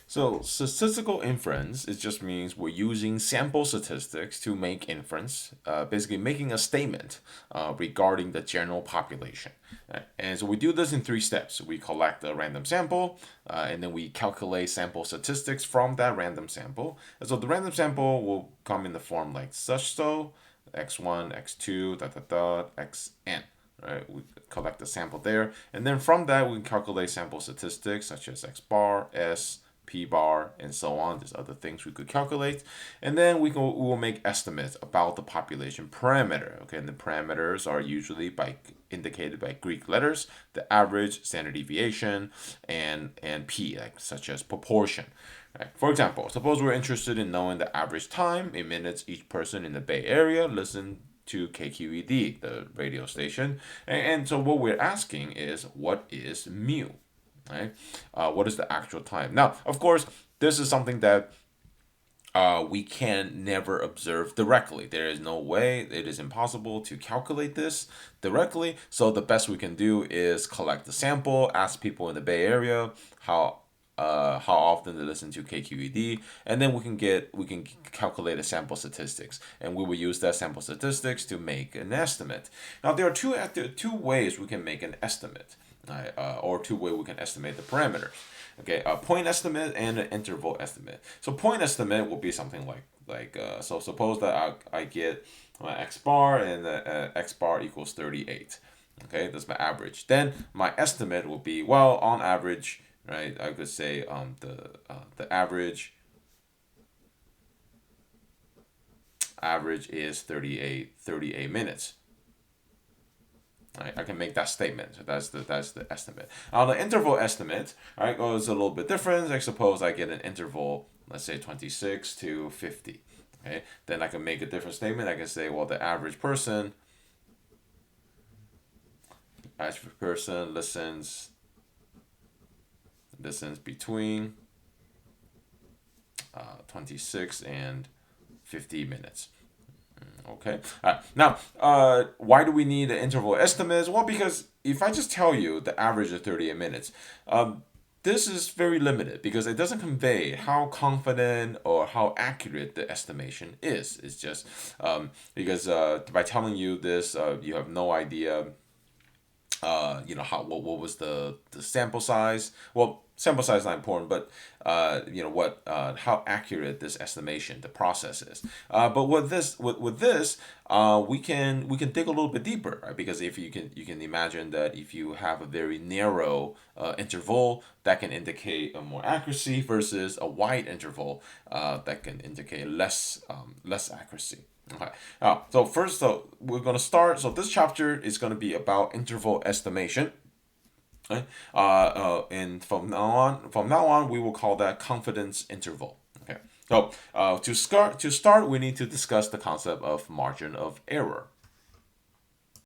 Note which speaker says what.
Speaker 1: So statistical inference, it just means we're using sample statistics to make inference, basically making a statement regarding the general population. Right? And so we do this in three steps. We collect a random sample, and then we calculate sample statistics from that random sample. And so the random sample will come in the form like such so, x1, x2, dot, dot, dot, xn. Right? We collect the sample there, and then from that we can calculate sample statistics such as x bar, s, p bar, and so on. There's other things we could calculate, and then we will make estimates about the population parameter. Okay, and the parameters are usually indicated by Greek letters, the average, standard deviation, and p, like such as proportion. Right. For example, suppose we're interested in knowing the average time in minutes each person in the Bay Area listen to KQED, the radio station. And so what we're asking is, what is mu? Right? What is the actual time? Now, of course, this is something that we can never observe directly. There is no way, it is impossible to calculate this directly. So the best we can do is collect the sample, ask people in the Bay Area how often they listen to KQED, and then we can calculate a sample statistics, and we will use that sample statistics to make an estimate. Now there are two ways we can make an estimate, or two ways we can estimate the parameters. Okay, a point estimate and an interval estimate. So point estimate will be something so suppose that I get my x bar and the x bar equals 38. Okay, that's my average. Then my estimate will be, well, on average, right? I could say the average is 38 minutes. Right, I can make that statement. So that's the estimate. Now the interval estimate, right, goes a little bit different. Like suppose I get an interval, let's say 26 to 50. Okay, then I can make a different statement. I can say, well, the average person listens between 26 and 50 minutes. Okay. Now, why do we need an interval estimates? Well, because if I just tell you the average of 38 minutes, this is very limited because it doesn't convey how confident or how accurate the estimation is. It's just because by telling you this, you have no idea how what was the sample size. Well, sample size is not important, but what how accurate this estimation, the process is. But with this we can dig a little bit deeper, right? Because if you can imagine that if you have a very narrow interval, that can indicate a more accuracy versus a wide interval that can indicate less accuracy. Okay. So we're gonna start. So this chapter is gonna be about interval estimation. Okay. And from now on, we will call that confidence interval. Okay. So to start, we need to discuss the concept of margin of error.